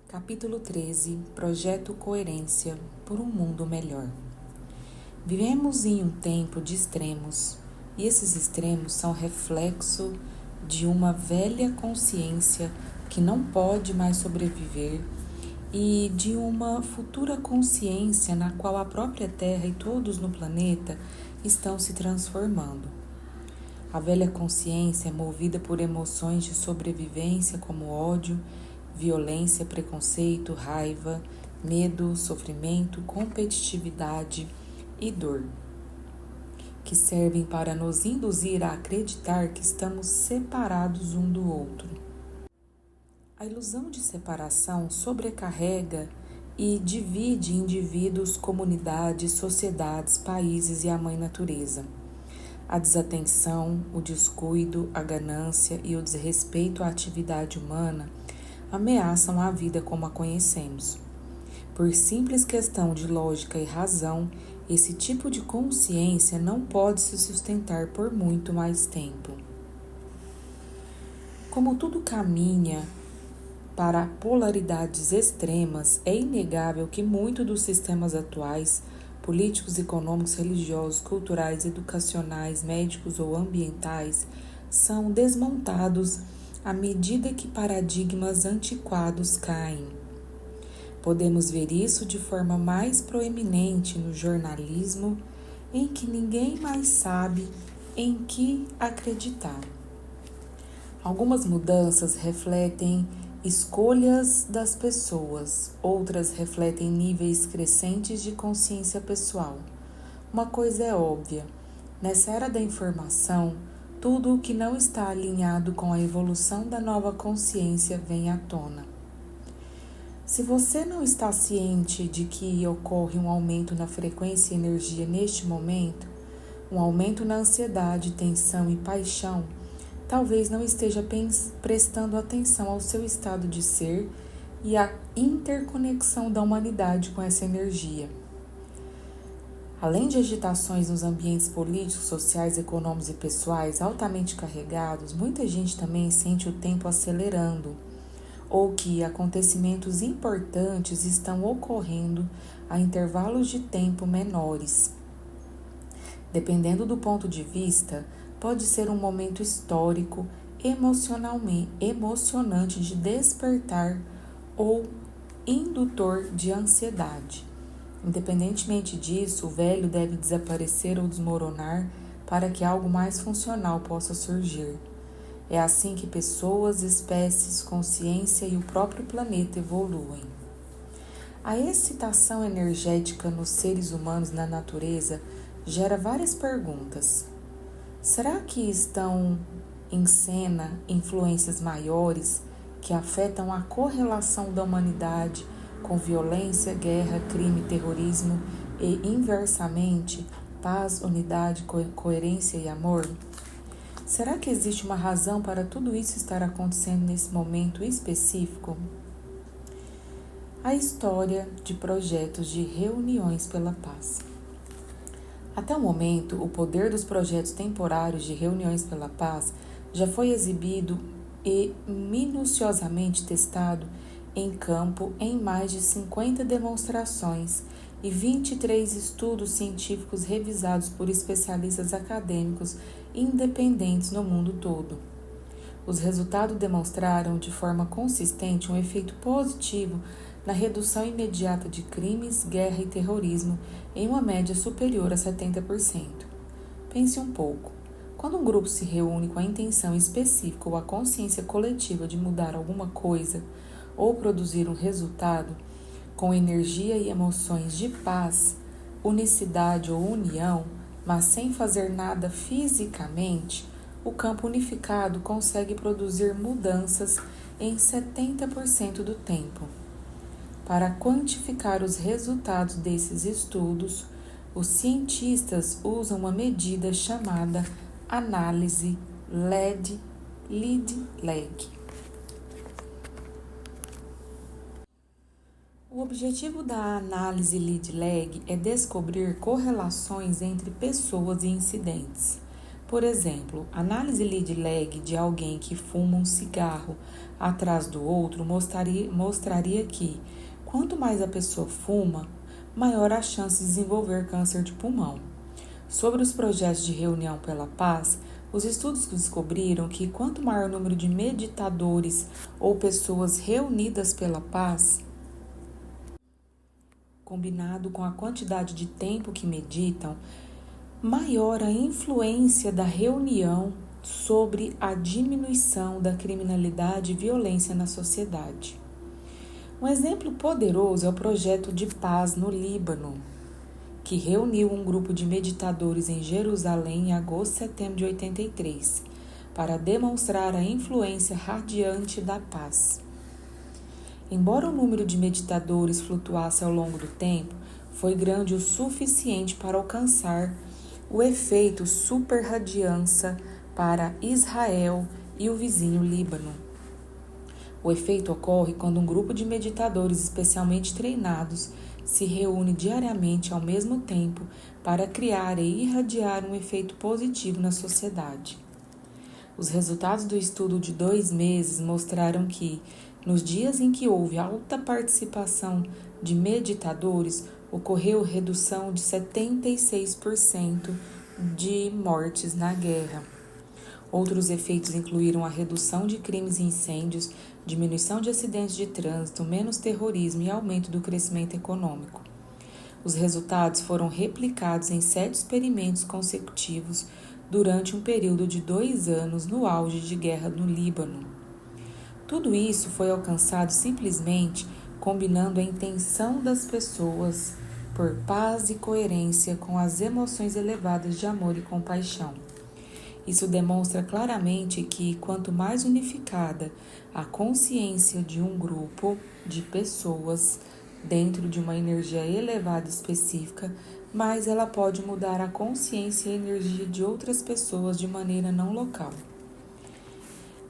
Capítulo 13. Projeto Coerência por um mundo melhor. Vivemos em um tempo de extremos, e esses extremos são reflexo de uma velha consciência que não pode mais sobreviver e de uma futura consciência na qual a própria Terra e todos no planeta estão se transformando. A velha consciência é movida por emoções de sobrevivência como ódio, violência, preconceito, raiva, medo, sofrimento, competitividade e dor, que servem para nos induzir a acreditar que estamos separados um do outro. A ilusão de separação sobrecarrega e divide indivíduos, comunidades, sociedades, países e a mãe natureza. A desatenção, o descuido, a ganância e o desrespeito à atividade humana ameaçam a vida como a conhecemos. Por simples questão de lógica e razão, esse tipo de consciência não pode se sustentar por muito mais tempo. Como tudo caminha para polaridades extremas, é inegável que muitos dos sistemas atuais, políticos, econômicos, religiosos, culturais, educacionais, médicos ou ambientais, são desmontados à medida que paradigmas antiquados caem. Podemos ver isso de forma mais proeminente no jornalismo, em que ninguém mais sabe em que acreditar. Algumas mudanças refletem escolhas das pessoas, outras refletem níveis crescentes de consciência pessoal. Uma coisa é óbvia: nessa era da informação, tudo o que não está alinhado com a evolução da nova consciência vem à tona. Se você não está ciente de que ocorre um aumento na frequência e energia neste momento, um aumento na ansiedade, tensão e paixão, talvez não esteja prestando atenção ao seu estado de ser e à interconexão da humanidade com essa energia. Além de agitações nos ambientes políticos, sociais, econômicos e pessoais altamente carregados, muita gente também sente o tempo acelerando, ou que acontecimentos importantes estão ocorrendo a intervalos de tempo menores. Dependendo do ponto de vista, pode ser um momento histórico, emocionante de despertar ou indutor de ansiedade. Independentemente disso, o velho deve desaparecer ou desmoronar para que algo mais funcional possa surgir. É assim que pessoas, espécies, consciência e o próprio planeta evoluem. A excitação energética nos seres humanos na natureza gera várias perguntas. Será que estão em cena influências maiores que afetam a correlação da humanidade com violência, guerra, crime, terrorismo e, inversamente, paz, unidade, coerência e amor? Será que existe uma razão para tudo isso estar acontecendo nesse momento específico? A história de projetos de reuniões pela paz. Até o momento, o poder dos projetos temporários de reuniões pela paz já foi exibido e minuciosamente testado em campo em mais de 50 demonstrações e 23 estudos científicos revisados por especialistas acadêmicos independentes no mundo todo. Os resultados demonstraram de forma consistente um efeito positivo na redução imediata de crimes, guerra e terrorismo em uma média superior a 70%. Pense um pouco. Quando um grupo se reúne com a intenção específica ou a consciência coletiva de mudar alguma coisa ou produzir um resultado com energia e emoções de paz, unicidade ou união, mas sem fazer nada fisicamente, o campo unificado consegue produzir mudanças em 70% do tempo. Para quantificar os resultados desses estudos, os cientistas usam uma medida chamada análise lead-lag. O objetivo da análise lead-lag é descobrir correlações entre pessoas e incidentes. Por exemplo, análise lead-lag de alguém que fuma um cigarro atrás do outro mostraria que, quanto mais a pessoa fuma, maior a chance de desenvolver câncer de pulmão. Sobre os projetos de reunião pela paz, os estudos descobriram que quanto maior o número de meditadores ou pessoas reunidas pela paz, combinado com a quantidade de tempo que meditam, maior a influência da reunião sobre a diminuição da criminalidade e violência na sociedade. Um exemplo poderoso é o projeto de paz no Líbano, que reuniu um grupo de meditadores em Jerusalém em agosto e setembro de 83, para demonstrar a influência radiante da paz. Embora o número de meditadores flutuasse ao longo do tempo, foi grande o suficiente para alcançar o efeito superradiança para Israel e o vizinho Líbano. O efeito ocorre quando um grupo de meditadores especialmente treinados se reúne diariamente ao mesmo tempo para criar e irradiar um efeito positivo na sociedade. Os resultados do estudo de 2 meses mostraram que, nos dias em que houve alta participação de meditadores, ocorreu redução de 76% de mortes na guerra. Outros efeitos incluíram a redução de crimes e incêndios, diminuição de acidentes de trânsito, menos terrorismo e aumento do crescimento econômico. Os resultados foram replicados em 7 experimentos consecutivos durante um período de 2 anos no auge de guerra no Líbano. Tudo isso foi alcançado simplesmente combinando a intenção das pessoas por paz e coerência com as emoções elevadas de amor e compaixão. Isso demonstra claramente que, quanto mais unificada a consciência de um grupo de pessoas dentro de uma energia elevada específica, mais ela pode mudar a consciência e a energia de outras pessoas de maneira não local.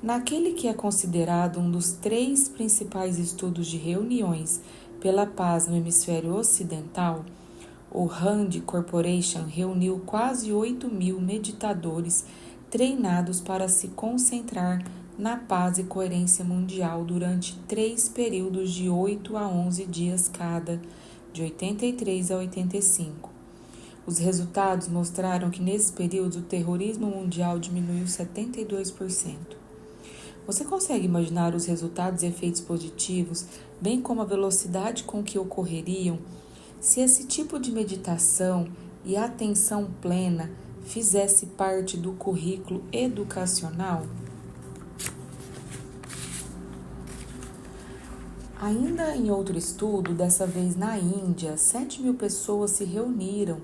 Naquele que é considerado um dos 3 principais estudos de reuniões pela paz no hemisfério ocidental, o RAND Corporation reuniu quase 8.000 meditadores treinados para se concentrar na paz e coerência mundial durante 3 períodos de 8 a 11 dias cada, de 83 a 85. Os resultados mostraram que nesse período o terrorismo mundial diminuiu 72%. Você consegue imaginar os resultados e efeitos positivos, bem como a velocidade com que ocorreriam, se esse tipo de meditação e atenção plena fizesse parte do currículo educacional? Ainda em outro estudo, dessa vez na Índia, 7.000 pessoas se reuniram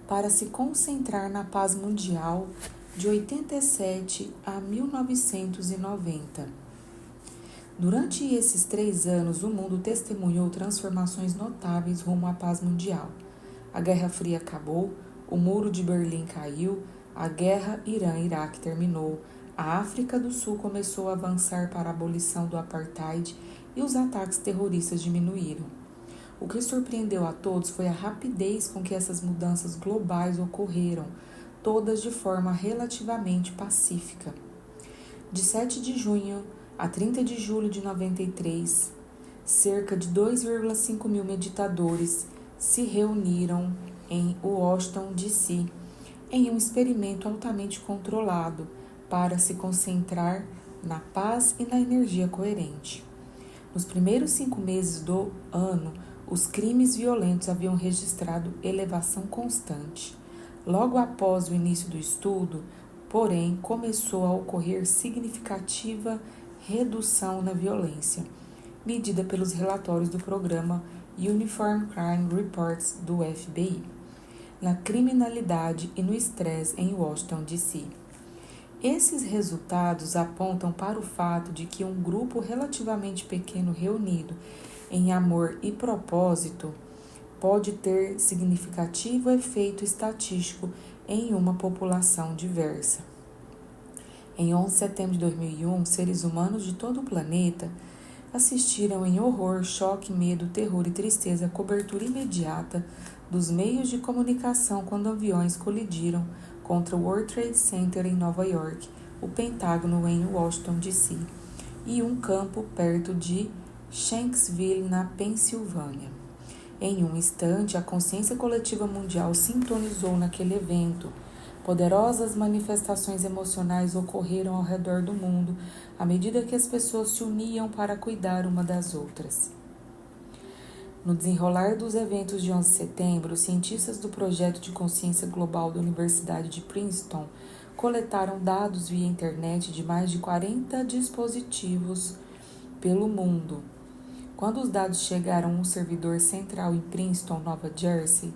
para se concentrar na paz mundial de 87 a 1990. Durante esses 3 anos, o mundo testemunhou transformações notáveis rumo à paz mundial. A Guerra Fria acabou, o Muro de Berlim caiu, a Guerra Irã-Iraque terminou, a África do Sul começou a avançar para a abolição do apartheid e os ataques terroristas diminuíram. O que surpreendeu a todos foi a rapidez com que essas mudanças globais ocorreram, todas de forma relativamente pacífica. De 7 de junho a 30 de julho de 93, cerca de 2,5 mil meditadores se reuniram em Washington, D.C., em um experimento altamente controlado para se concentrar na paz e na energia coerente. Nos primeiros 5 meses do ano, os crimes violentos haviam registrado elevação constante. Logo após o início do estudo, porém, começou a ocorrer significativa redução na violência, medida pelos relatórios do programa Uniform Crime Reports do FBI, na criminalidade e no estresse em Washington, D.C. Esses resultados apontam para o fato de que um grupo relativamente pequeno reunido em amor e propósito pode ter significativo efeito estatístico em uma população diversa. Em 11 de setembro de 2001, seres humanos de todo o planeta assistiram em horror, choque, medo, terror e tristeza à cobertura imediata dos meios de comunicação quando aviões colidiram contra o World Trade Center em Nova York, o Pentágono em Washington, D.C. e um campo perto de Shanksville, na Pensilvânia. Em um instante, a consciência coletiva mundial sintonizou naquele evento. Poderosas manifestações emocionais ocorreram ao redor do mundo à medida que as pessoas se uniam para cuidar uma das outras. No desenrolar dos eventos de 11 de setembro, os cientistas do Projeto de Consciência Global da Universidade de Princeton coletaram dados via internet de mais de 40 dispositivos pelo mundo. Quando os dados chegaram a um servidor central em Princeton, Nova Jersey,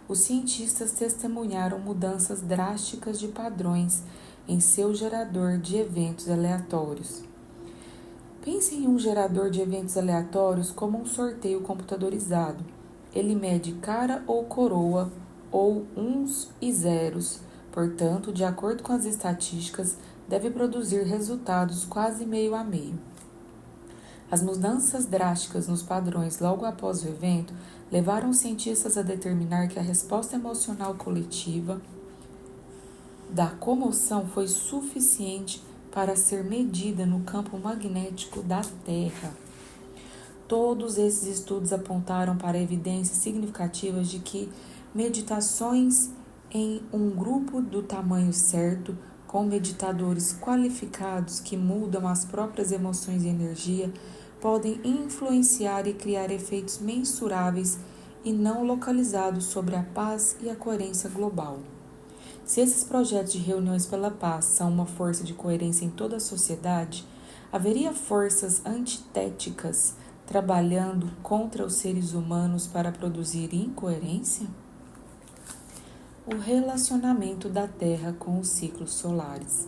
os cientistas testemunharam mudanças drásticas de padrões em seu gerador de eventos aleatórios. Pense em um gerador de eventos aleatórios como um sorteio computadorizado. Ele mede cara ou coroa, ou uns e zeros. Portanto, de acordo com as estatísticas, deve produzir resultados quase meio a meio. As mudanças drásticas nos padrões logo após o evento levaram os cientistas a determinar que a resposta emocional coletiva da comoção foi suficiente para ser medida no campo magnético da Terra. Todos esses estudos apontaram para evidências significativas de que meditações em um grupo do tamanho certo, com meditadores qualificados que mudam as próprias emoções e energia, podem influenciar e criar efeitos mensuráveis e não localizados sobre a paz e a coerência global. Se esses projetos de reuniões pela paz são uma força de coerência em toda a sociedade, haveria forças antitéticas trabalhando contra os seres humanos para produzir incoerência? O relacionamento da Terra com os ciclos solares.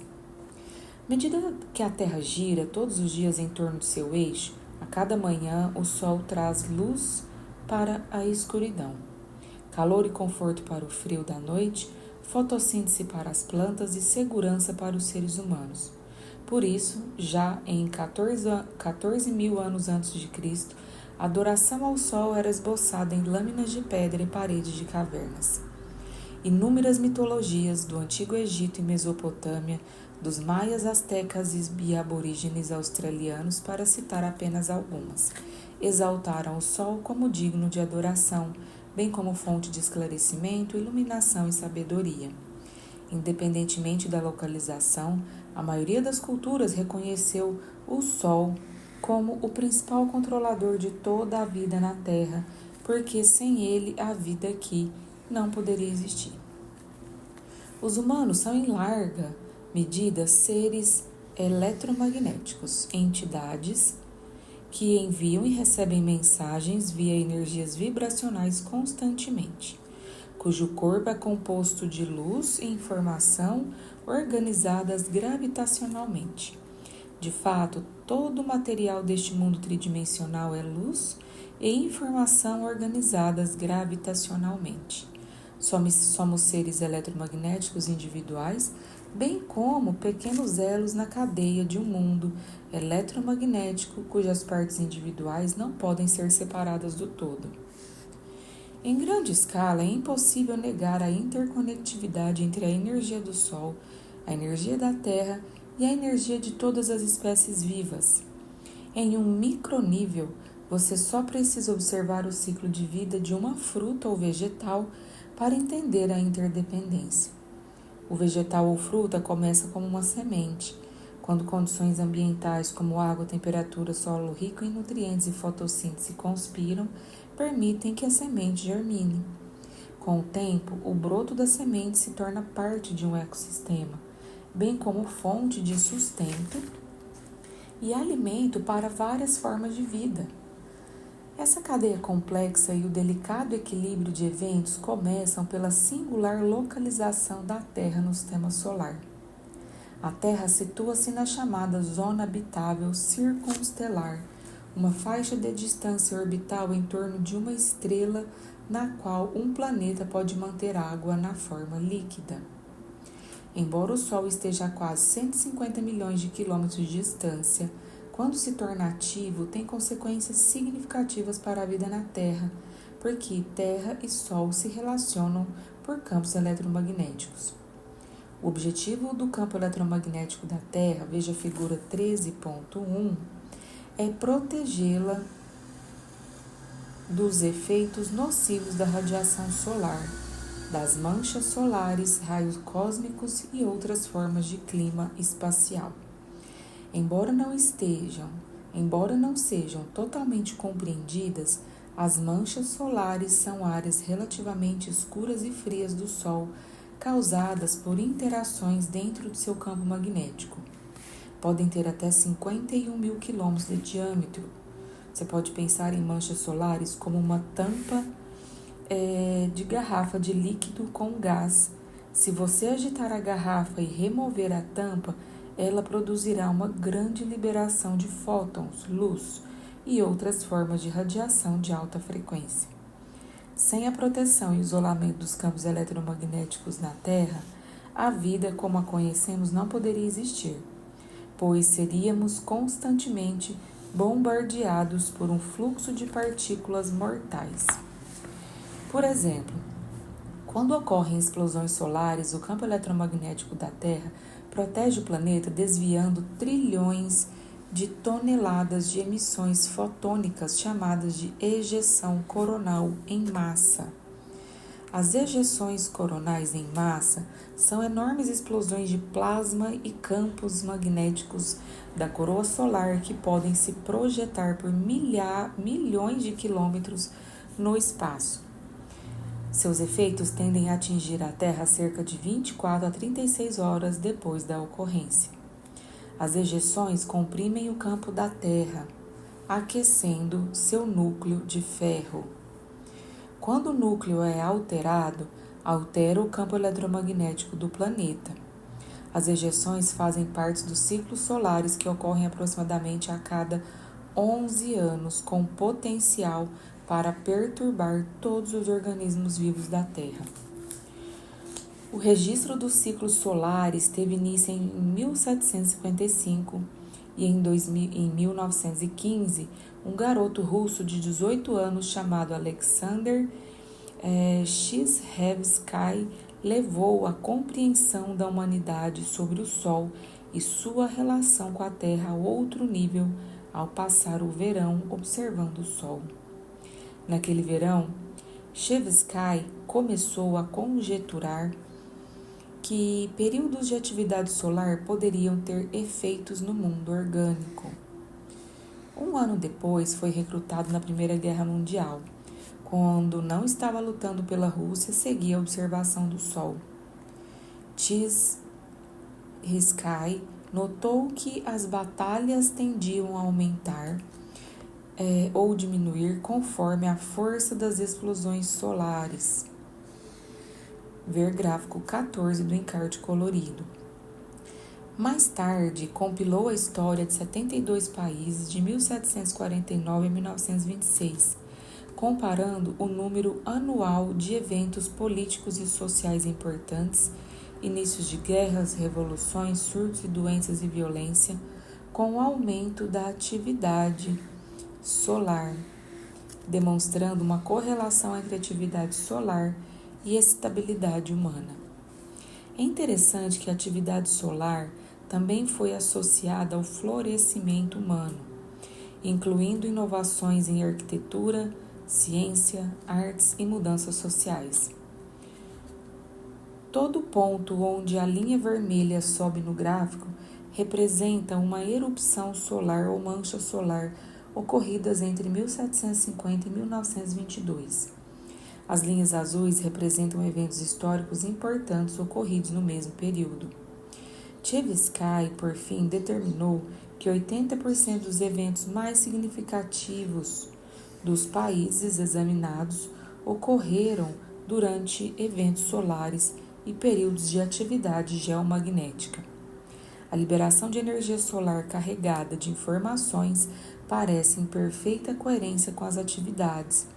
À medida que a Terra gira todos os dias em torno do seu eixo, a cada manhã o Sol traz luz para a escuridão, calor e conforto para o frio da noite, fotossíntese para as plantas e segurança para os seres humanos. Por isso, já em 14 mil anos antes de Cristo, a adoração ao Sol era esboçada em lâminas de pedra e paredes de cavernas. Inúmeras mitologias do Antigo Egito e Mesopotâmia, dos maias, astecas e aborígenes australianos, para citar apenas algumas, exaltaram o Sol como digno de adoração, bem como fonte de esclarecimento, iluminação e sabedoria. Independentemente da localização, a maioria das culturas reconheceu o Sol como o principal controlador de toda a vida na Terra, porque sem ele a vida aqui não poderia existir. Os humanos são, em larga medida, seres eletromagnéticos, entidades que enviam e recebem mensagens via energias vibracionais constantemente, cujo corpo é composto de luz e informação organizadas gravitacionalmente. De fato, todo o material deste mundo tridimensional é luz e informação organizadas gravitacionalmente. Somos seres eletromagnéticos individuais, bem como pequenos elos na cadeia de um mundo eletromagnético cujas partes individuais não podem ser separadas do todo. Em grande escala, é impossível negar a interconectividade entre a energia do Sol, a energia da Terra e a energia de todas as espécies vivas. Em um micronível, você só precisa observar o ciclo de vida de uma fruta ou vegetal para entender a interdependência. O vegetal ou fruta começa como uma semente, quando condições ambientais como água, temperatura, solo rico em nutrientes e fotossíntese conspiram, permitem que a semente germine. Com o tempo, o broto da semente se torna parte de um ecossistema, bem como fonte de sustento e alimento para várias formas de vida. Essa cadeia complexa e o delicado equilíbrio de eventos começam pela singular localização da Terra no sistema solar. A Terra situa-se na chamada zona habitável circunstelar, uma faixa de distância orbital em torno de uma estrela na qual um planeta pode manter água na forma líquida. Embora o Sol esteja a quase 150 milhões de quilômetros de distância, quando se torna ativo, tem consequências significativas para a vida na Terra, porque Terra e Sol se relacionam por campos eletromagnéticos. O objetivo do campo eletromagnético da Terra, veja a figura 13.1, é protegê-la dos efeitos nocivos da radiação solar, das manchas solares, raios cósmicos e outras formas de clima espacial. Embora não sejam totalmente compreendidas, as manchas solares são áreas relativamente escuras e frias do Sol causadas por interações dentro de seu campo magnético. Podem ter até 51 mil quilômetros de diâmetro. Você pode pensar em manchas solares como uma tampa de garrafa de líquido com gás. Se você agitar a garrafa e remover a tampa, ela produzirá uma grande liberação de fótons, luz e outras formas de radiação de alta frequência. Sem a proteção e isolamento dos campos eletromagnéticos na Terra, a vida como a conhecemos não poderia existir, pois seríamos constantemente bombardeados por um fluxo de partículas mortais. Por exemplo, quando ocorrem explosões solares, o campo eletromagnético da Terra protege o planeta desviando trilhões de toneladas de emissões fotônicas chamadas de ejeção coronal em massa. As ejeções coronais em massa são enormes explosões de plasma e campos magnéticos da coroa solar que podem se projetar por milhões de quilômetros no espaço. Seus efeitos tendem a atingir a Terra cerca de 24 a 36 horas depois da ocorrência. As ejeções comprimem o campo da Terra, aquecendo seu núcleo de ferro. Quando o núcleo é alterado, altera o campo eletromagnético do planeta. As ejeções fazem parte dos ciclos solares que ocorrem aproximadamente a cada 11 anos, com potencial para perturbar todos os organismos vivos da Terra. O registro dos ciclos solares teve início em 1755 e em 1915, um garoto russo de 18 anos chamado Alexander Chizhevsky levou a compreensão da humanidade sobre o Sol e sua relação com a Terra a outro nível ao passar o verão observando o Sol. Naquele verão, Chizhevsky começou a conjecturar que períodos de atividade solar poderiam ter efeitos no mundo orgânico. Um ano depois, foi recrutado na Primeira Guerra Mundial. Quando não estava lutando pela Rússia, seguia a observação do Sol. Chizhevsky notou que as batalhas tendiam a aumentar ou diminuir conforme a força das explosões solares. Ver gráfico 14 do encarte colorido. Mais tarde, compilou a história de 72 países de 1749 a 1926, comparando o número anual de eventos políticos e sociais importantes, inícios de guerras, revoluções, surtos e doenças e violência, com o aumento da atividade solar, demonstrando uma correlação entre atividade solar e estabilidade humana. É interessante que a atividade solar também foi associada ao florescimento humano, incluindo inovações em arquitetura, ciência, artes e mudanças sociais. Todo ponto onde a linha vermelha sobe no gráfico representa uma erupção solar ou mancha solar ocorridas entre 1750 e 1922. As linhas azuis representam eventos históricos importantes ocorridos no mesmo período. Chizhevsky, por fim, determinou que 80% dos eventos mais significativos dos países examinados ocorreram durante eventos solares e períodos de atividade geomagnética. A liberação de energia solar carregada de informações parece em perfeita coerência com as atividades,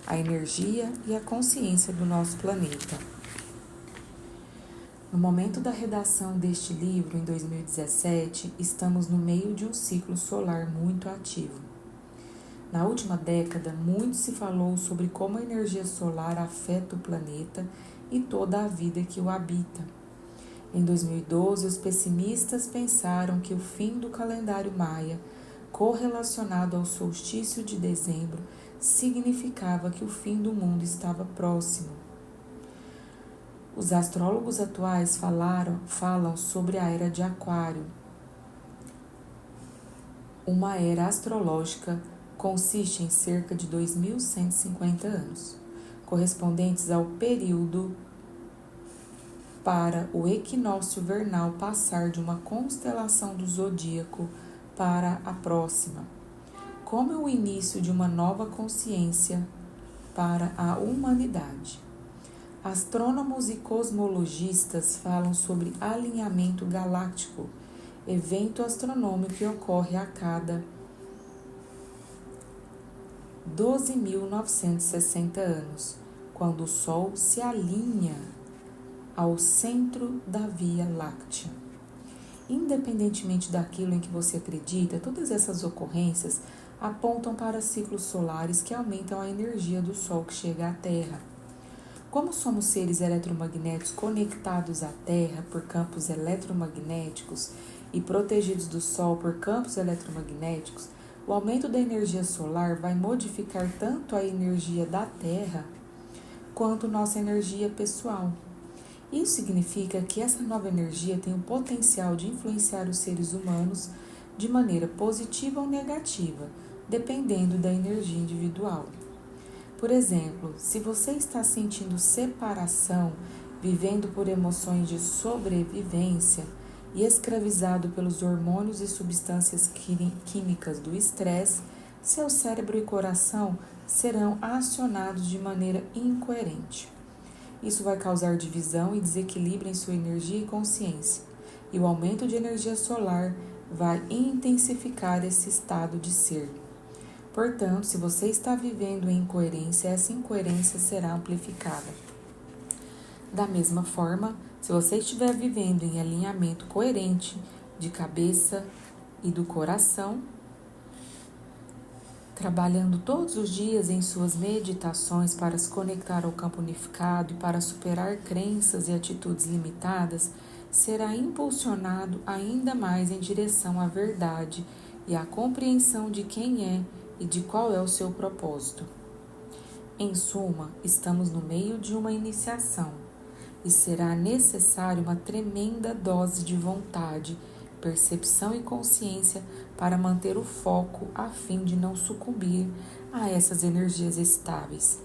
a energia e a consciência do nosso planeta. No momento da redação deste livro, em 2017, estamos no meio de um ciclo solar muito ativo. Na última década, muito se falou sobre como a energia solar afeta o planeta e toda a vida que o habita. Em 2012, os pessimistas pensaram que o fim do calendário maia, correlacionado ao solstício de dezembro, significava que o fim do mundo estava próximo. Os astrólogos atuais falam sobre a Era de Aquário. Uma era astrológica consiste em cerca de 2.150 anos, correspondentes ao período para o equinócio vernal passar de uma constelação do zodíaco para a próxima, como o início de uma nova consciência para a humanidade. Astrônomos e cosmologistas falam sobre alinhamento galáctico, evento astronômico que ocorre a cada 12.960 anos, quando o Sol se alinha ao centro da Via Láctea. Independentemente daquilo em que você acredita, todas essas ocorrências apontam para ciclos solares que aumentam a energia do Sol que chega à Terra. Como somos seres eletromagnéticos conectados à Terra por campos eletromagnéticos e protegidos do Sol por campos eletromagnéticos, o aumento da energia solar vai modificar tanto a energia da Terra quanto nossa energia pessoal. Isso significa que essa nova energia tem o potencial de influenciar os seres humanos de maneira positiva ou negativa, dependendo da energia individual. Por exemplo, se você está sentindo separação, vivendo por emoções de sobrevivência e escravizado pelos hormônios e substâncias químicas do estresse, seu cérebro e coração serão acionados de maneira incoerente. Isso vai causar divisão e desequilíbrio em sua energia e consciência, e o aumento de energia solar vai intensificar esse estado de ser. Portanto, se você está vivendo em incoerência, essa incoerência será amplificada. Da mesma forma, se você estiver vivendo em alinhamento coerente de cabeça e do coração, trabalhando todos os dias em suas meditações para se conectar ao campo unificado e para superar crenças e atitudes limitadas, será impulsionado ainda mais em direção à verdade e à compreensão de quem é e de qual é o seu propósito. Em suma, estamos no meio de uma iniciação e será necessário uma tremenda dose de vontade, percepção e consciência para manter o foco a fim de não sucumbir a essas energias estáveis.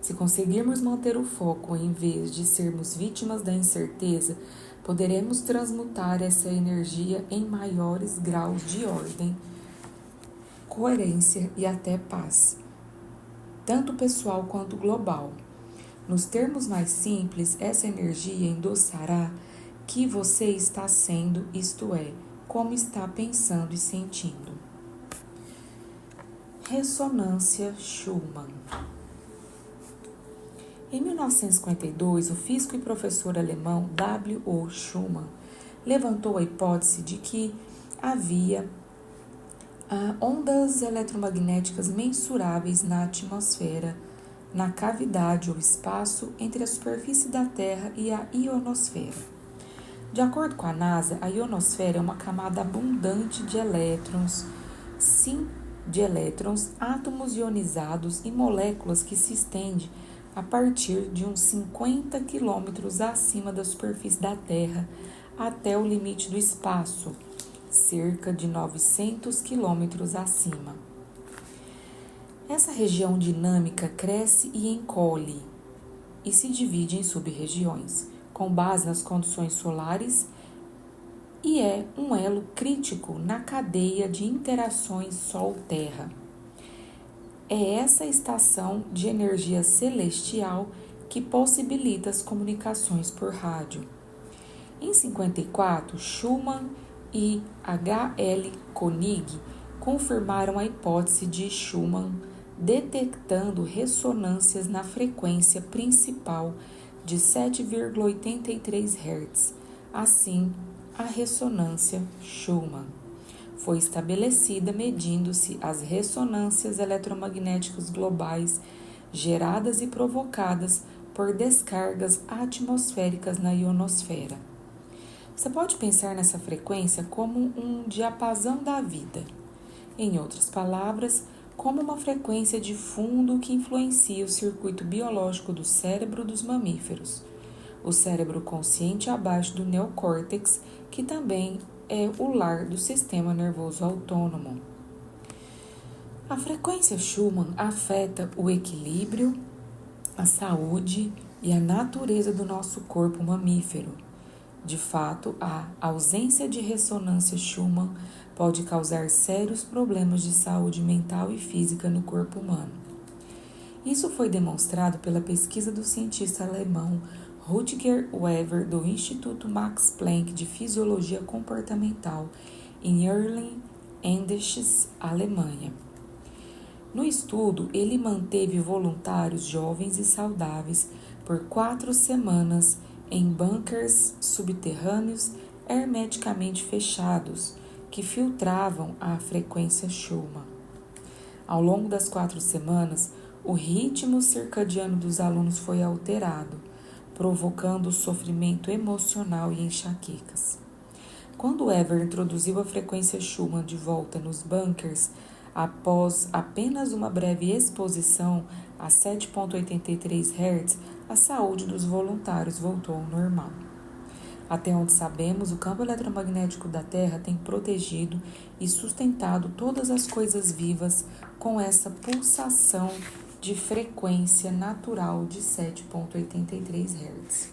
Se conseguirmos manter o foco em vez de sermos vítimas da incerteza, poderemos transmutar essa energia em maiores graus de ordem, coerência e até paz, tanto pessoal quanto global. Nos termos mais simples, essa energia endossará que você está sendo, isto é, como está pensando e sentindo. Ressonância Schumann. Em 1952, o físico e professor alemão W.O. Schumann levantou a hipótese de que havia ondas eletromagnéticas mensuráveis na atmosfera, na cavidade ou espaço entre a superfície da Terra e a ionosfera. De acordo com a NASA, a ionosfera é uma camada abundante de elétrons, átomos ionizados e moléculas que se estende a partir de uns 50 quilômetros acima da superfície da Terra até o limite do espaço, cerca de 900 quilômetros acima. Essa região dinâmica cresce e encolhe e se divide em sub-regiões, com base nas condições solares, e é um elo crítico na cadeia de interações Sol-Terra. É essa estação de energia celestial que possibilita as comunicações por rádio. Em 54, Schumann e H.L. Koenig confirmaram a hipótese de Schumann, detectando ressonâncias na frequência principal de 7,83 Hz. Assim, a ressonância Schumann foi estabelecida medindo-se as ressonâncias eletromagnéticas globais geradas e provocadas por descargas atmosféricas na ionosfera. Você pode pensar nessa frequência como um diapasão da vida. Em outras palavras, como uma frequência de fundo que influencia o circuito biológico do cérebro dos mamíferos. O cérebro consciente abaixo do neocórtex, que também é o lar do sistema nervoso autônomo. A frequência Schumann afeta o equilíbrio, a saúde e a natureza do nosso corpo mamífero. De fato, a ausência de ressonância Schumann pode causar sérios problemas de saúde mental e física no corpo humano. Isso foi demonstrado pela pesquisa do cientista alemão Rutger Wever do Instituto Max Planck de Fisiologia Comportamental em Erlangen-Endeches, Alemanha. No estudo, ele manteve voluntários jovens e saudáveis por 4 semanas em bunkers subterrâneos hermeticamente fechados, que filtravam a frequência Schumann. Ao longo das 4 semanas, o ritmo circadiano dos alunos foi alterado, provocando sofrimento emocional e enxaquecas. Quando Wever introduziu a frequência Schumann de volta nos bunkers, após apenas uma breve exposição a 7,83 Hz, a saúde dos voluntários voltou ao normal. Até onde sabemos, o campo eletromagnético da Terra tem protegido e sustentado todas as coisas vivas com essa pulsação de frequência natural de 7,83 Hz.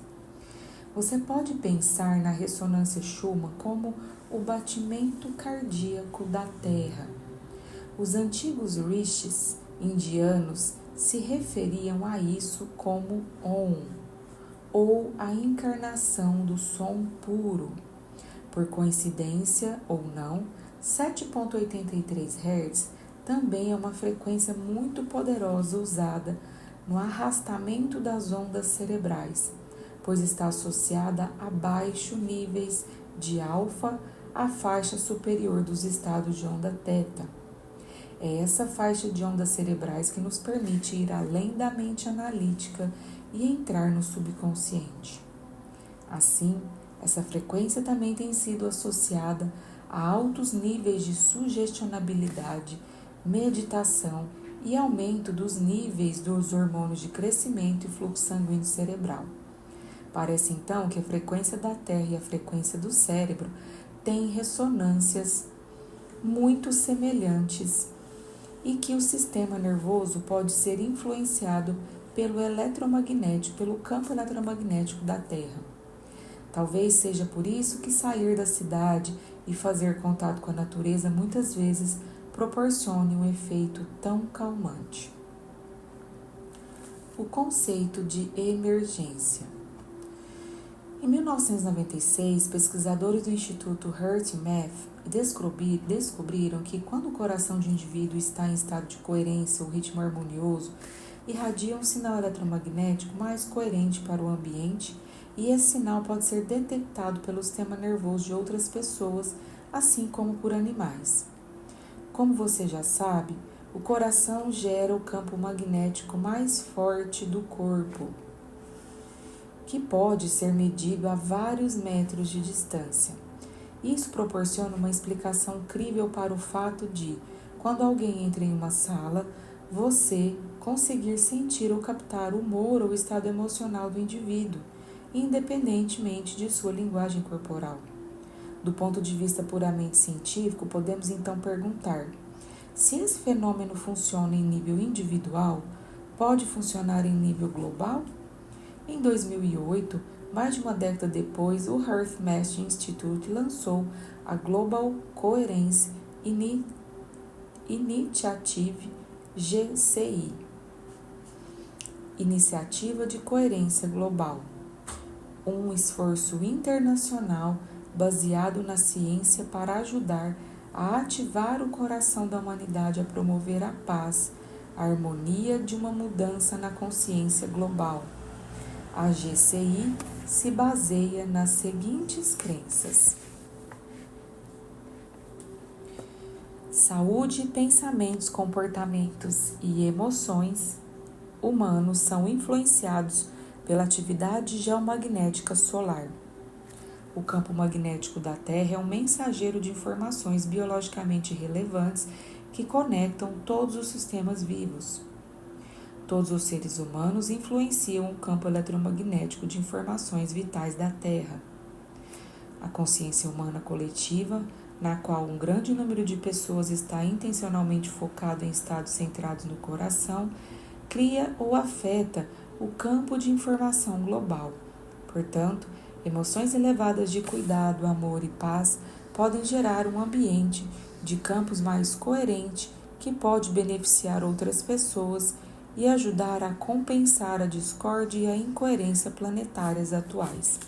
Você pode pensar na ressonância Schumann como o batimento cardíaco da Terra. Os antigos rishis indianos se referiam a isso como Om, ou a encarnação do som puro. Por coincidência ou não, 7,83 Hz também é uma frequência muito poderosa usada no arrastamento das ondas cerebrais, pois está associada a baixos níveis de alfa, a faixa superior dos estados de onda teta. É essa faixa de ondas cerebrais que nos permite ir além da mente analítica e entrar no subconsciente. Assim, essa frequência também tem sido associada a altos níveis de sugestionabilidade, meditação e aumento dos níveis dos hormônios de crescimento e fluxo sanguíneo cerebral. Parece então que a frequência da Terra e a frequência do cérebro têm ressonâncias muito semelhantes e que o sistema nervoso pode ser influenciado pelo campo eletromagnético da Terra. Talvez seja por isso que sair da cidade e fazer contato com a natureza muitas vezes proporcione um efeito tão calmante. O conceito de emergência. Em 1996, pesquisadores do Instituto HeartMath descobriram que quando o coração de um indivíduo está em estado de coerência ou ritmo harmonioso, irradia um sinal eletromagnético mais coerente para o ambiente e esse sinal pode ser detectado pelo sistema nervoso de outras pessoas, assim como por animais. Como você já sabe, o coração gera o campo magnético mais forte do corpo, que pode ser medido a vários metros de distância. Isso proporciona uma explicação crível para o fato de, quando alguém entra em uma sala, você conseguir sentir ou captar o humor ou estado emocional do indivíduo, independentemente de sua linguagem corporal. Do ponto de vista puramente científico, podemos então perguntar: se esse fenômeno funciona em nível individual, pode funcionar em nível global? Em 2008, mais de uma década depois, o HeartMath Institute lançou a Global Coherence Initiative GCI, Iniciativa de Coerência Global, um esforço internacional baseado na ciência para ajudar a ativar o coração da humanidade a promover a paz, a harmonia de uma mudança na consciência global. A GCI se baseia nas seguintes crenças: saúde, pensamentos, comportamentos e emoções humanos são influenciados pela atividade geomagnética solar. O campo magnético da Terra é um mensageiro de informações biologicamente relevantes que conectam todos os sistemas vivos. Todos os seres humanos influenciam o campo eletromagnético de informações vitais da Terra. A consciência humana coletiva, na qual um grande número de pessoas está intencionalmente focado em estados centrados no coração, cria ou afeta o campo de informação global. Portanto, emoções elevadas de cuidado, amor e paz podem gerar um ambiente de campos mais coerente que pode beneficiar outras pessoas e ajudar a compensar a discórdia e a incoerência planetárias atuais.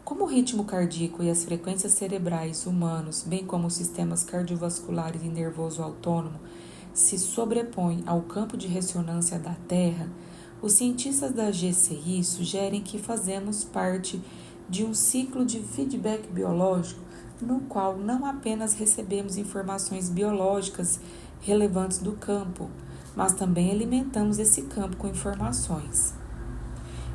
Como o ritmo cardíaco e as frequências cerebrais humanos, bem como os sistemas cardiovasculares e nervoso autônomo, se sobrepõem ao campo de ressonância da Terra, os cientistas da GCI sugerem que fazemos parte de um ciclo de feedback biológico no qual não apenas recebemos informações biológicas relevantes do campo, mas também alimentamos esse campo com informações.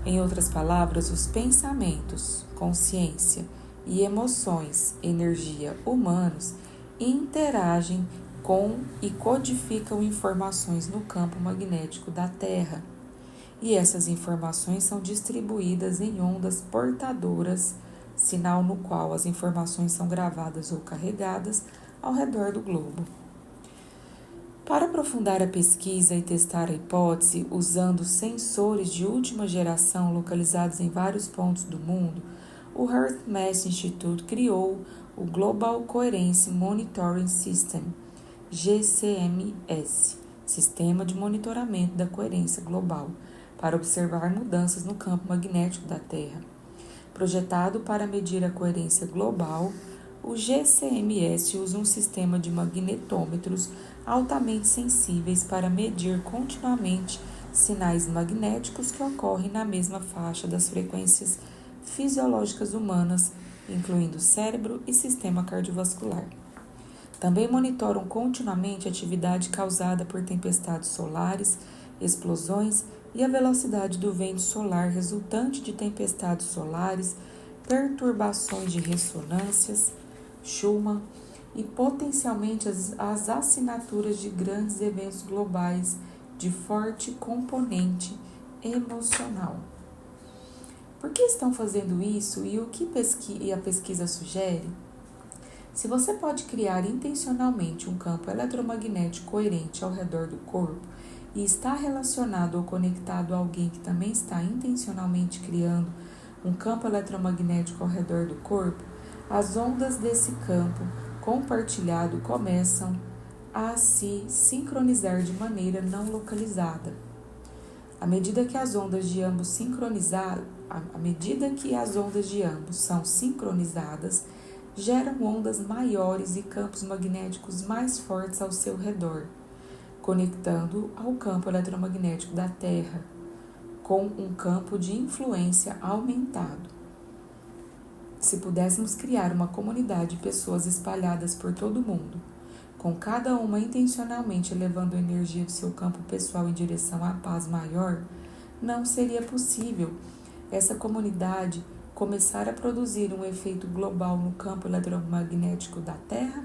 Em outras palavras, os pensamentos, consciência e emoções, energia humanos interagem com e codificam informações no campo magnético da Terra. E essas informações são distribuídas em ondas portadoras, sinal no qual as informações são gravadas ou carregadas ao redor do globo. Para aprofundar a pesquisa e testar a hipótese usando sensores de última geração localizados em vários pontos do mundo, o HeartMath Institute criou o Global Coherence Monitoring System, GCMS, Sistema de Monitoramento da Coerência Global, para observar mudanças no campo magnético da Terra. Projetado para medir a coerência global, o GCMS usa um sistema de magnetômetros altamente sensíveis para medir continuamente sinais magnéticos que ocorrem na mesma faixa das frequências fisiológicas humanas, incluindo cérebro e sistema cardiovascular. Também monitoram continuamente a atividade causada por tempestades solares, explosões e a velocidade do vento solar resultante de tempestades solares, perturbações de ressonâncias, Schumann e potencialmente as assinaturas de grandes eventos globais de forte componente emocional. Por que estão fazendo isso e o que a pesquisa sugere? Se você pode criar intencionalmente um campo eletromagnético coerente ao redor do corpo e está relacionado ou conectado a alguém que também está intencionalmente criando um campo eletromagnético ao redor do corpo, as ondas desse campo compartilhado começam a se sincronizar de maneira não localizada. À medida que as ondas de ambos são sincronizadas, geram ondas maiores e campos magnéticos mais fortes ao seu redor, conectando ao campo eletromagnético da Terra, com um campo de influência aumentado. Se pudéssemos criar uma comunidade de pessoas espalhadas por todo o mundo, com cada uma intencionalmente elevando a energia do seu campo pessoal em direção à paz maior, não seria possível essa comunidade começar a produzir um efeito global no campo eletromagnético da Terra?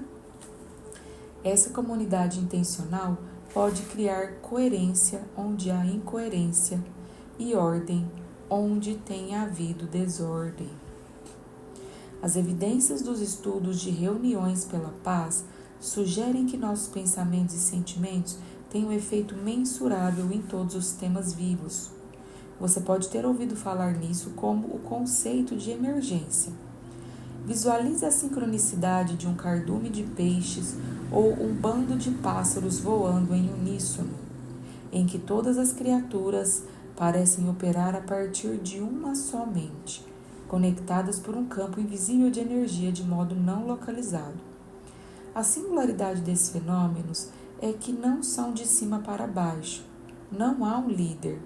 Essa comunidade intencional pode criar coerência onde há incoerência e ordem onde tem havido desordem. As evidências dos estudos de reuniões pela paz sugerem que nossos pensamentos e sentimentos têm um efeito mensurável em todos os sistemas vivos. Você pode ter ouvido falar nisso como o conceito de emergência. Visualize a sincronicidade de um cardume de peixes ou um bando de pássaros voando em uníssono, em que todas as criaturas parecem operar a partir de uma só mente, conectadas por um campo invisível de energia de modo não localizado. A singularidade desses fenômenos é que não são de cima para baixo, não há um líder,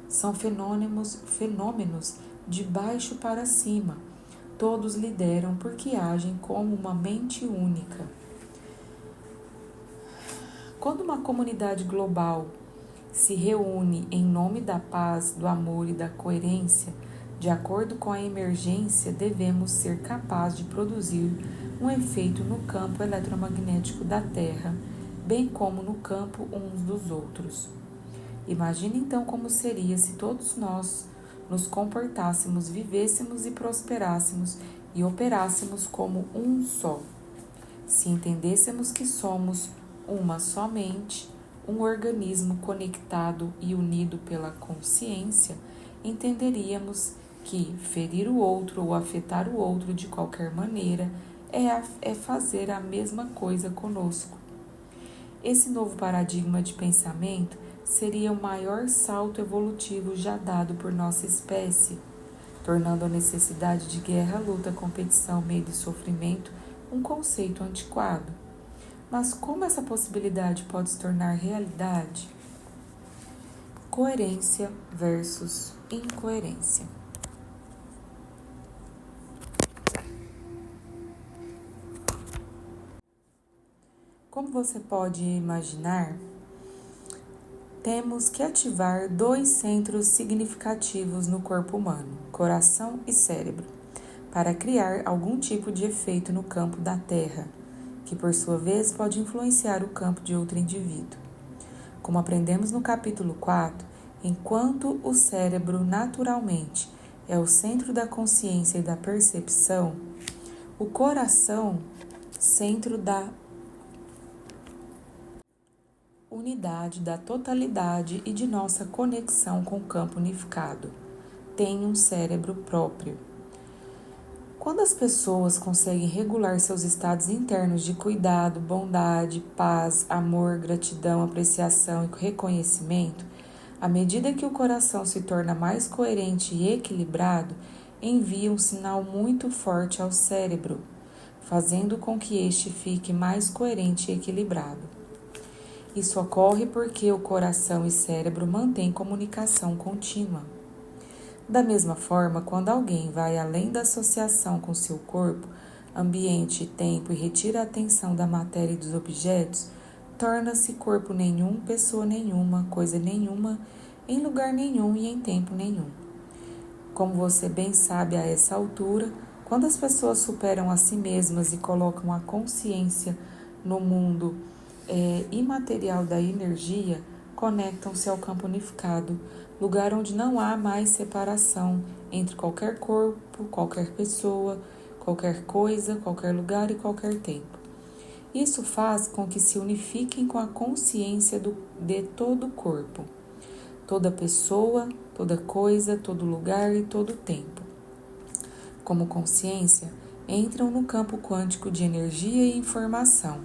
são fenômenos de baixo para cima, todos lideram porque agem como uma mente única. Quando uma comunidade global se reúne em nome da paz, do amor e da coerência, De acordo com a emergência, devemos ser capazes de produzir um efeito no campo eletromagnético da Terra, bem como no campo uns dos outros. Imagine então como seria se todos nós nos comportássemos, vivêssemos e prosperássemos e operássemos como um só. Se entendêssemos que somos uma só mente, um organismo conectado e unido pela consciência, entenderíamos que ferir o outro ou afetar o outro de qualquer maneira é fazer a mesma coisa conosco. Esse novo paradigma de pensamento seria o maior salto evolutivo já dado por nossa espécie, tornando a necessidade de guerra, luta, competição, medo e sofrimento um conceito antiquado. Mas como essa possibilidade pode se tornar realidade? Coerência versus incoerência. Como você pode imaginar, temos que ativar dois centros significativos no corpo humano, coração e cérebro, para criar algum tipo de efeito no campo da Terra, que por sua vez pode influenciar o campo de outro indivíduo. Como aprendemos no capítulo 4, enquanto o cérebro naturalmente é o centro da consciência e da percepção, o coração, centro da unidade, da totalidade e de nossa conexão com o campo unificado, tem um cérebro próprio. Quando as pessoas conseguem regular seus estados internos de cuidado, bondade, paz, amor, gratidão, apreciação e reconhecimento, à medida que o coração se torna mais coerente e equilibrado, envia um sinal muito forte ao cérebro, fazendo com que este fique mais coerente e equilibrado. Isso ocorre porque o coração e cérebro mantêm comunicação contínua. Da mesma forma, quando alguém vai além da associação com seu corpo, ambiente e tempo e retira a atenção da matéria e dos objetos, torna-se corpo nenhum, pessoa nenhuma, coisa nenhuma, em lugar nenhum e em tempo nenhum. Como você bem sabe a essa altura, quando as pessoas superam a si mesmas e colocam a consciência no mundo imaterial da energia, conectam-se ao campo unificado, lugar onde não há mais separação entre qualquer corpo, qualquer pessoa, qualquer coisa, qualquer lugar e qualquer tempo. Isso faz com que se unifiquem com a consciência de todo o corpo, toda pessoa, toda coisa, todo lugar e todo tempo. Como consciência, entram no campo quântico de energia e informação,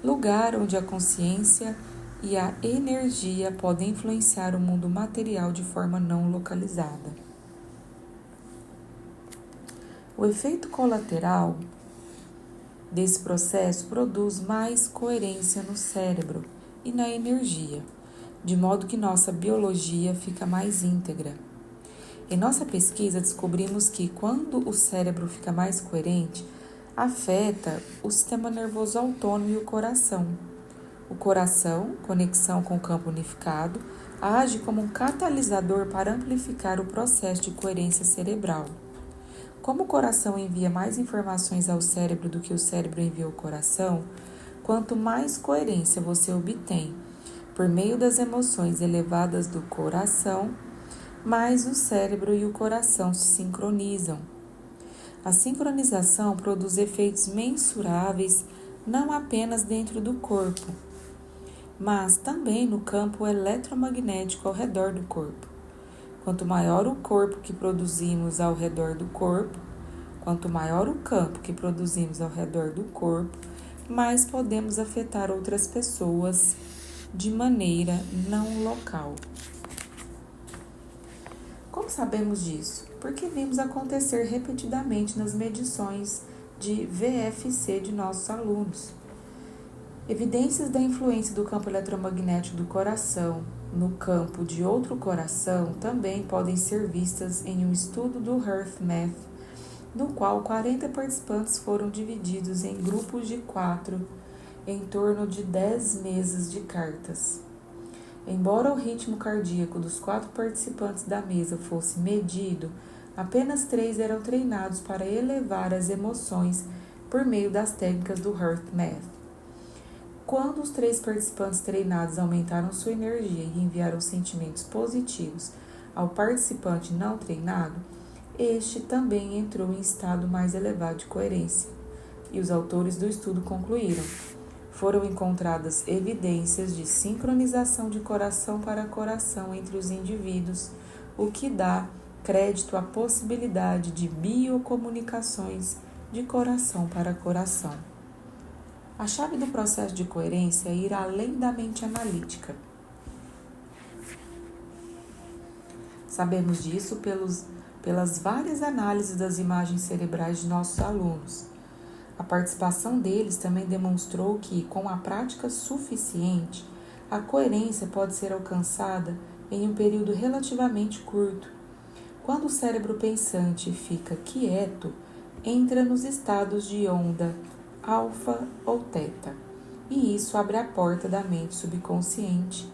lugar onde a consciência e a energia podem influenciar o mundo material de forma não localizada. O efeito colateral desse processo produz mais coerência no cérebro e na energia, de modo que nossa biologia fica mais íntegra. Em nossa pesquisa, descobrimos que quando o cérebro fica mais coerente, afeta o sistema nervoso autônomo e o coração. O coração, conexão com o campo unificado, age como um catalisador para amplificar o processo de coerência cerebral. Como o coração envia mais informações ao cérebro do que o cérebro envia ao coração, quanto mais coerência você obtém por meio das emoções elevadas do coração, mais o cérebro e o coração se sincronizam. A sincronização produz efeitos mensuráveis não apenas dentro do corpo, mas também no campo eletromagnético ao redor do corpo. Quanto maior o corpo que produzimos ao redor do corpo, quanto maior o campo que produzimos ao redor do corpo, mais podemos afetar outras pessoas de maneira não local. Como sabemos disso? Porque vimos acontecer repetidamente nas medições de VFC de nossos alunos. Evidências da influência do campo eletromagnético do coração no campo de outro coração também podem ser vistas em um estudo do HearthMath, no qual 40 participantes foram divididos em grupos de 4 em torno de 10 mesas de cartas. Embora o ritmo cardíaco dos 4 participantes da mesa fosse medido, apenas 3 eram treinados para elevar as emoções por meio das técnicas do HeartMath. Quando os 3 participantes treinados aumentaram sua energia e enviaram sentimentos positivos ao participante não treinado, este também entrou em estado mais elevado de coerência. E os autores do estudo concluíram: foram encontradas evidências de sincronização de coração para coração entre os indivíduos, o que dá crédito à possibilidade de biocomunicações de coração para coração. A chave do processo de coerência é ir além da mente analítica. Sabemos disso pelas várias análises das imagens cerebrais de nossos alunos. A participação deles também demonstrou que, com a prática suficiente, a coerência pode ser alcançada em um período relativamente curto. Quando o cérebro pensante fica quieto, entra nos estados de onda alfa ou teta, e isso abre a porta da mente subconsciente.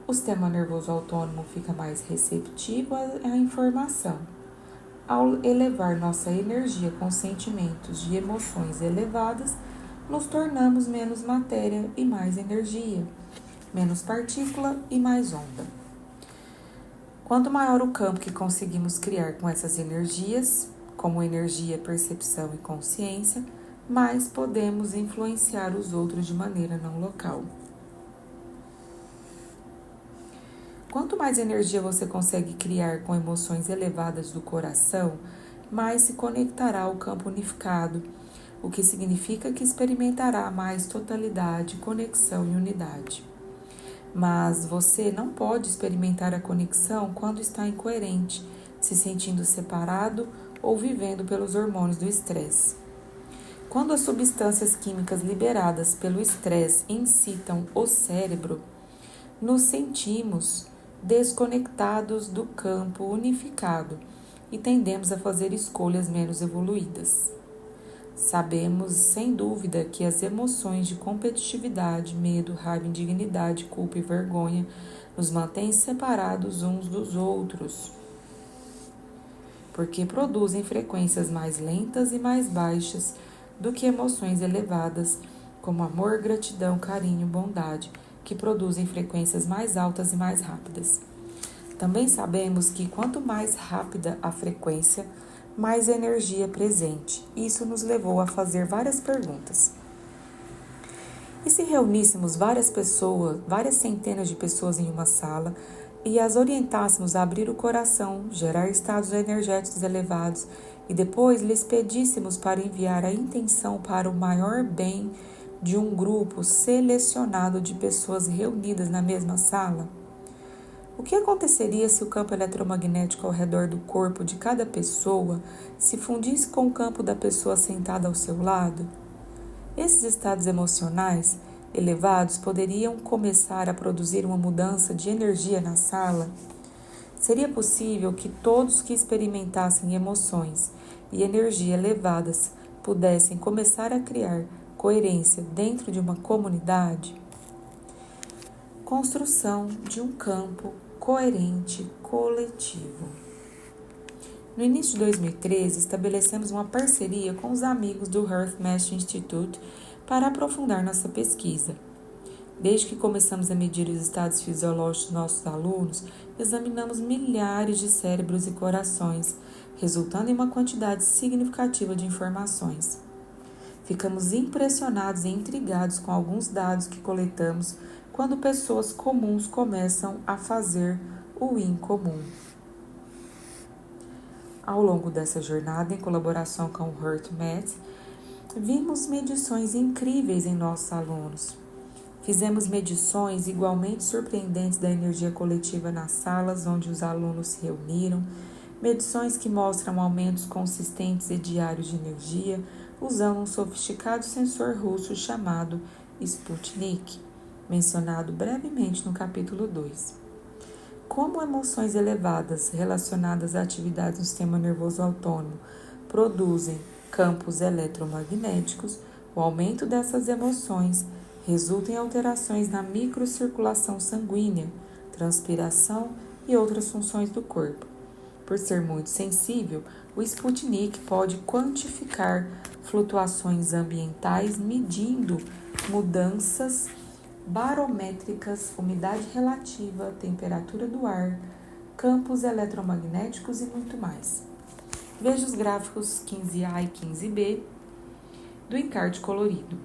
O sistema nervoso autônomo fica mais receptivo à informação. Ao elevar nossa energia com sentimentos de emoções elevadas, nos tornamos menos matéria e mais energia, menos partícula e mais onda. Quanto maior o campo que conseguimos criar com essas energias, como energia, percepção e consciência, mais podemos influenciar os outros de maneira não local. Quanto mais energia você consegue criar com emoções elevadas do coração, mais se conectará ao campo unificado, o que significa que experimentará mais totalidade, conexão e unidade. Mas você não pode experimentar a conexão quando está incoerente, se sentindo separado ou vivendo pelos hormônios do estresse. Quando as substâncias químicas liberadas pelo estresse incitam o cérebro, nos sentimos desconectados do campo unificado e tendemos a fazer escolhas menos evoluídas. Sabemos, sem dúvida, que as emoções de competitividade, medo, raiva, indignidade, culpa e vergonha nos mantêm separados uns dos outros, porque produzem frequências mais lentas e mais baixas do que emoções elevadas, como amor, gratidão, carinho, bondade, que produzem frequências mais altas e mais rápidas. Também sabemos que quanto mais rápida a frequência, mais energia presente. Isso nos levou a fazer várias perguntas. E se reuníssemos várias centenas de pessoas em uma sala e as orientássemos a abrir o coração, gerar estados energéticos elevados e depois lhes pedíssemos para enviar a intenção para o maior bem de um grupo selecionado de pessoas reunidas na mesma sala? O que aconteceria se o campo eletromagnético ao redor do corpo de cada pessoa se fundisse com o campo da pessoa sentada ao seu lado? Esses estados emocionais elevados poderiam começar a produzir uma mudança de energia na sala? Seria possível que todos que experimentassem emoções e energia elevadas pudessem começar a criar coerência dentro de uma comunidade? Construção de um campo coerente coletivo. No início de 2013, estabelecemos uma parceria com os amigos do HeartMath Institute para aprofundar nossa pesquisa. Desde que começamos a medir os estados fisiológicos dos nossos alunos, examinamos milhares de cérebros e corações, resultando em uma quantidade significativa de informações. Ficamos impressionados e intrigados com alguns dados que coletamos quando pessoas comuns começam a fazer o incomum. Ao longo dessa jornada, em colaboração com o HeartMath, vimos medições incríveis em nossos alunos. Fizemos medições igualmente surpreendentes da energia coletiva nas salas onde os alunos se reuniram, medições que mostram aumentos consistentes e diários de energia usando um sofisticado sensor russo chamado Sputnik, mencionado brevemente no capítulo 2. Como emoções elevadas relacionadas a atividades do sistema nervoso autônomo produzem campos eletromagnéticos, o aumento dessas emoções resulta em alterações na microcirculação sanguínea, transpiração e outras funções do corpo. Por ser muito sensível, o Sputnik pode quantificar flutuações ambientais medindo mudanças barométricas, umidade relativa, temperatura do ar, campos eletromagnéticos e muito mais. Veja os gráficos 15A e 15B do encarte colorido.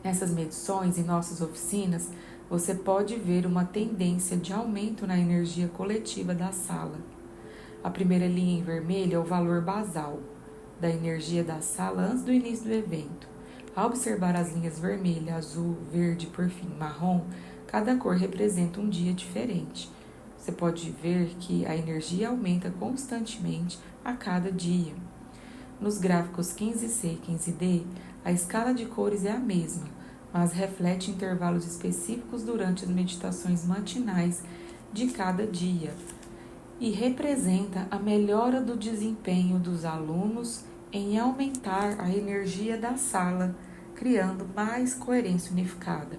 Nessas medições em nossas oficinas, você pode ver uma tendência de aumento na energia coletiva da sala. A primeira linha em vermelho é o valor basal da energia da sala antes do início do evento. Ao observar as linhas vermelha, azul, verde e por fim marrom, cada cor representa um dia diferente. Você pode ver que a energia aumenta constantemente a cada dia. Nos gráficos 15C e 15D, a escala de cores é a mesma, mas reflete intervalos específicos durante as meditações matinais de cada dia e representa a melhora do desempenho dos alunos em aumentar a energia da sala, criando mais coerência unificada.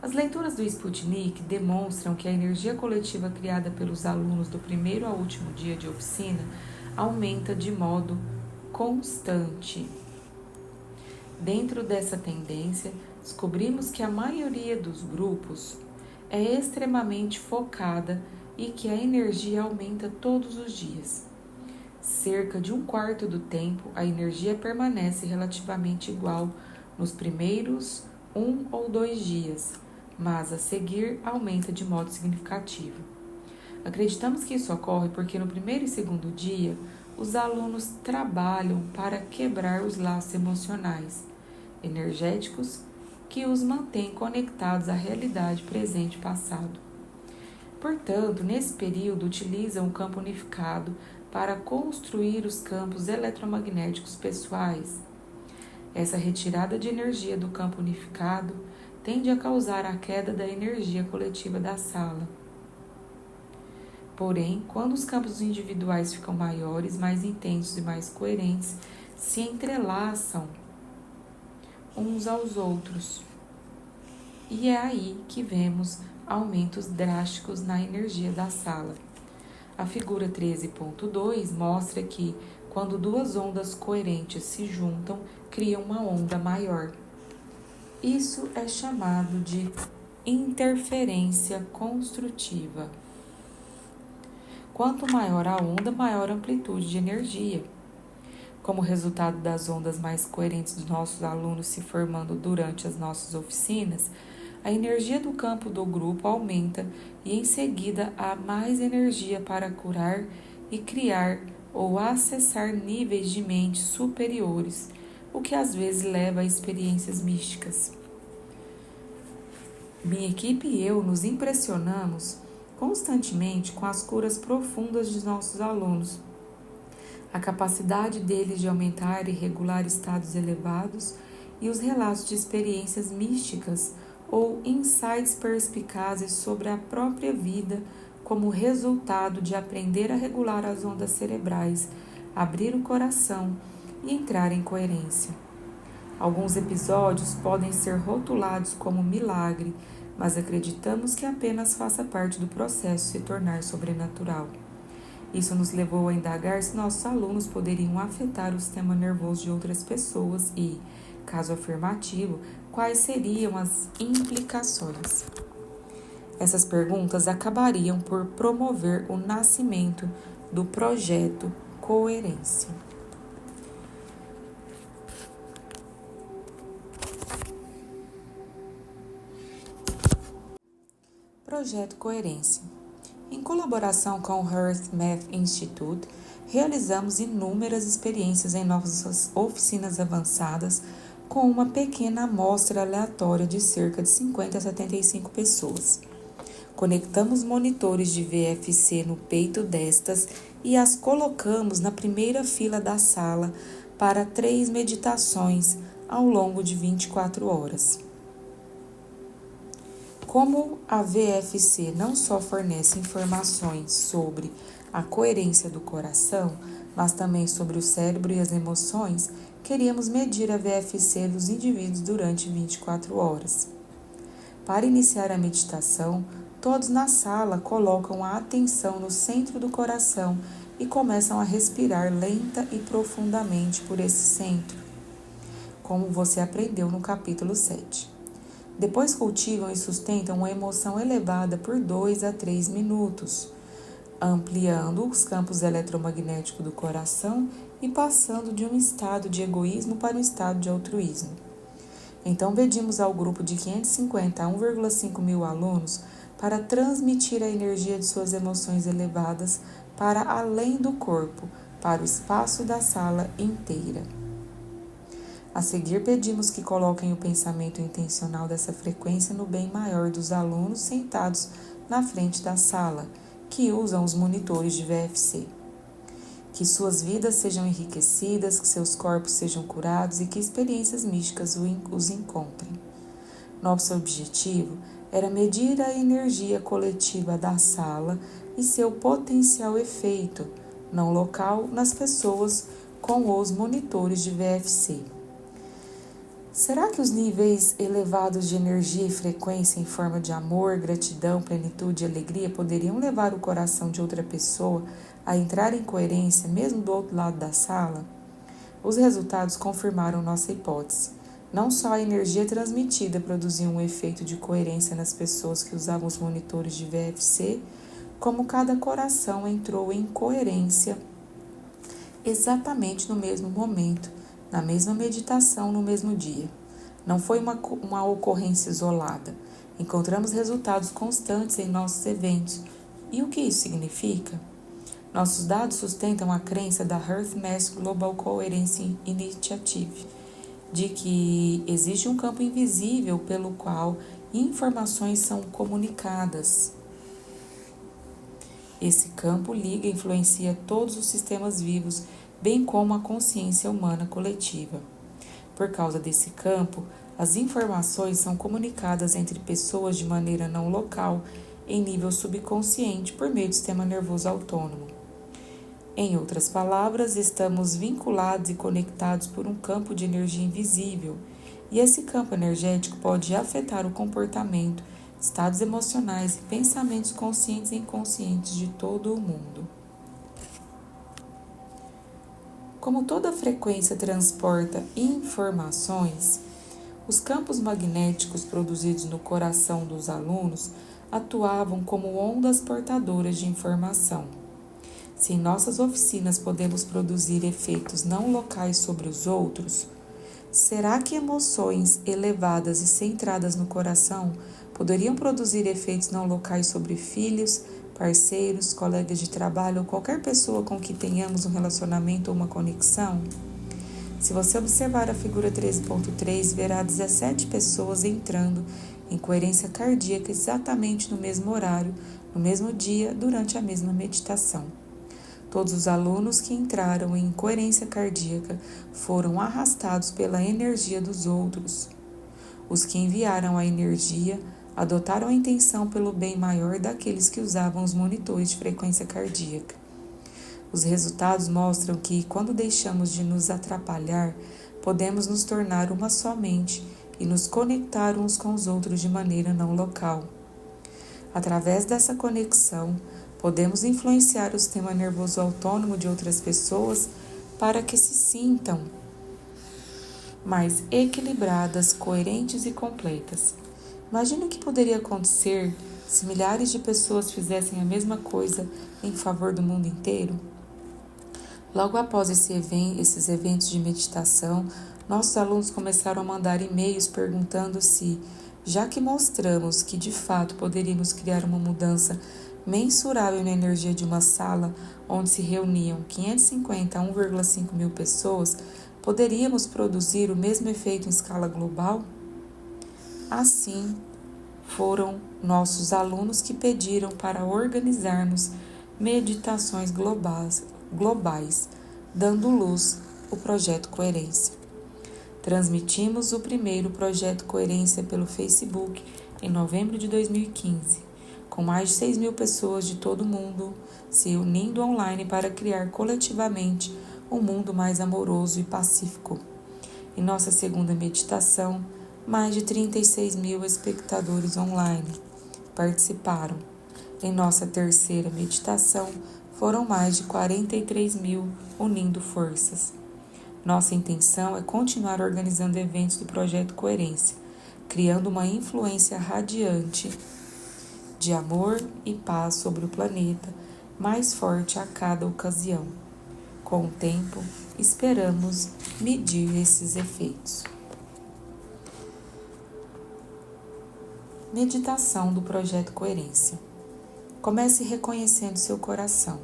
As leituras do Sputnik demonstram que a energia coletiva criada pelos alunos do primeiro ao último dia de oficina aumenta de modo constante. Dentro dessa tendência, descobrimos que a maioria dos grupos é extremamente focada e que a energia aumenta todos os dias. Cerca de um quarto do tempo, a energia permanece relativamente igual nos primeiros 1 ou 2 dias, mas a seguir aumenta de modo significativo. Acreditamos que isso ocorre porque no primeiro e segundo dia, os alunos trabalham para quebrar os laços emocionais, energéticos, que os mantêm conectados à realidade presente e passado. Portanto, nesse período, utilizam o campo unificado para construir os campos eletromagnéticos pessoais. Essa retirada de energia do campo unificado tende a causar a queda da energia coletiva da sala. Porém, quando os campos individuais ficam maiores, mais intensos e mais coerentes, se entrelaçam uns aos outros. E é aí que vemos aumentos drásticos na energia da sala. A figura 13.2 mostra que, quando duas ondas coerentes se juntam, criam uma onda maior. Isso é chamado de interferência construtiva. Quanto maior a onda, maior a amplitude de energia. Como resultado das ondas mais coerentes dos nossos alunos se formando durante as nossas oficinas, a energia do campo do grupo aumenta e em seguida há mais energia para curar e criar ou acessar níveis de mente superiores, o que às vezes leva a experiências místicas. Minha equipe e eu nos impressionamos constantemente com as curas profundas de nossos alunos, a capacidade deles de aumentar e regular estados elevados e os relatos de experiências místicas ou insights perspicazes sobre a própria vida como resultado de aprender a regular as ondas cerebrais, abrir o coração e entrar em coerência. Alguns episódios podem ser rotulados como milagre, mas acreditamos que apenas faça parte do processo se tornar sobrenatural. Isso nos levou a indagar se nossos alunos poderiam afetar o sistema nervoso de outras pessoas e, caso afirmativo, quais seriam as implicações. Essas perguntas acabariam por promover o nascimento do projeto Coerência. Projeto Coerência. Em colaboração com o Hearst Math Institute, realizamos inúmeras experiências em nossas oficinas avançadas com uma pequena amostra aleatória de cerca de 50 a 75 pessoas. Conectamos monitores de VFC no peito destas e as colocamos na primeira fila da sala para 3 meditações ao longo de 24 horas. Como a VFC não só fornece informações sobre a coerência do coração, mas também sobre o cérebro e as emoções, queríamos medir a VFC dos indivíduos durante 24 horas. Para iniciar a meditação, Todos na sala colocam a atenção no centro do coração e começam a respirar lenta e profundamente por esse centro, como você aprendeu no capítulo 7. Depois cultivam e sustentam uma emoção elevada por 2 a 3 minutos, ampliando os campos eletromagnéticos do coração e passando de um estado de egoísmo para um estado de altruísmo. Então pedimos ao grupo de 550 a 1,5 mil alunos para transmitir a energia de suas emoções elevadas para além do corpo, para o espaço da sala inteira. A seguir, pedimos que coloquem o pensamento intencional dessa frequência no bem maior dos alunos sentados na frente da sala, que usam os monitores de VFC. Que suas vidas sejam enriquecidas, que seus corpos sejam curados e que experiências místicas os encontrem. Nosso objetivo era medir a energia coletiva da sala e seu potencial efeito, não local, nas pessoas com os monitores de VFC. Será que os níveis elevados de energia e frequência em forma de amor, gratidão, plenitude e alegria poderiam levar o coração de outra pessoa a entrar em coerência mesmo do outro lado da sala? Os resultados confirmaram nossa hipótese. Não só a energia transmitida produzia um efeito de coerência nas pessoas que usavam os monitores de VFC, como cada coração entrou em coerência exatamente no mesmo momento, na mesma meditação, no mesmo dia. Não foi uma ocorrência isolada. Encontramos resultados constantes em nossos eventos. E o que isso significa? Nossos dados sustentam a crença da Earth Mass Global Coherence Initiative, de que existe um campo invisível pelo qual informações são comunicadas. Esse campo liga e influencia todos os sistemas vivos, bem como a consciência humana coletiva. Por causa desse campo, as informações são comunicadas entre pessoas de maneira não local, em nível subconsciente, por meio do sistema nervoso autônomo. Em outras palavras, estamos vinculados e conectados por um campo de energia invisível, e esse campo energético pode afetar o comportamento, estados emocionais e pensamentos conscientes e inconscientes de todo o mundo. Como toda frequência transporta informações, os campos magnéticos produzidos no coração dos alunos atuavam como ondas portadoras de informação. Se em nossas oficinas podemos produzir efeitos não locais sobre os outros, será que emoções elevadas e centradas no coração poderiam produzir efeitos não locais sobre filhos, parceiros, colegas de trabalho ou qualquer pessoa com que tenhamos um relacionamento ou uma conexão? Se você observar a figura 13.3, verá 17 pessoas entrando em coerência cardíaca exatamente no mesmo horário, no mesmo dia, durante a mesma meditação. Todos os alunos que entraram em coerência cardíaca foram arrastados pela energia dos outros. Os que enviaram a energia adotaram a intenção pelo bem maior daqueles que usavam os monitores de frequência cardíaca. Os resultados mostram que, quando deixamos de nos atrapalhar, podemos nos tornar uma só mente e nos conectar uns com os outros de maneira não local. Através dessa conexão, podemos influenciar o sistema nervoso autônomo de outras pessoas para que se sintam mais equilibradas, coerentes e completas. Imagine o que poderia acontecer se milhares de pessoas fizessem a mesma coisa em favor do mundo inteiro. Logo após esses eventos de meditação, nossos alunos começaram a mandar e-mails perguntando se, já que mostramos que de fato poderíamos criar uma mudança mensurável na energia de uma sala onde se reuniam 550 a 1,5 mil pessoas, poderíamos produzir o mesmo efeito em escala global? Assim, foram nossos alunos que pediram para organizarmos meditações globais, dando luz ao Projeto Coerência. Transmitimos o primeiro Projeto Coerência pelo Facebook em novembro de 2015, com mais de 6 mil pessoas de todo o mundo se unindo online para criar coletivamente um mundo mais amoroso e pacífico. Em nossa segunda meditação, mais de 36 mil espectadores online. participaram. Em nossa terceira meditação, foram mais de 43 mil unindo forças. Nossa intenção é continuar organizando eventos do Projeto Coerência, criando uma influência radiante de amor e paz sobre o planeta, mais forte a cada ocasião. Com o tempo, esperamos medir esses efeitos. Meditação do Projeto Coerência. Comece reconhecendo seu coração.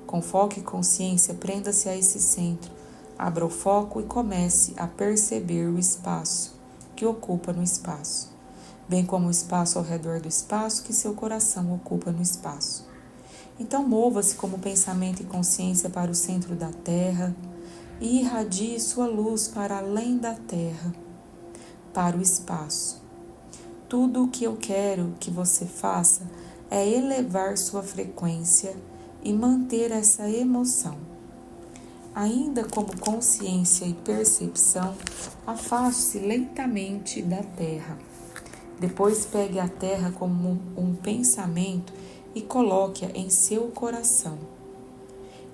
Com foco e consciência, prenda-se a esse centro, abra o foco e comece a perceber o espaço que ocupa no espaço, bem como o espaço ao redor do espaço que seu coração ocupa no espaço. Então mova-se como pensamento e consciência para o centro da Terra e irradie sua luz para além da Terra, para o espaço. Tudo o que eu quero que você faça é elevar sua frequência e manter essa emoção. Ainda como consciência e percepção, afaste-se lentamente da Terra. Depois pegue a Terra como um pensamento e coloque-a em seu coração.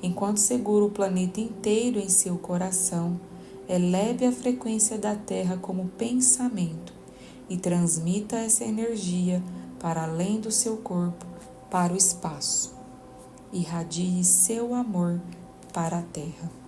Enquanto segura o planeta inteiro em seu coração, eleve a frequência da Terra como pensamento e transmita essa energia para além do seu corpo, para o espaço. Irradie seu amor para a Terra.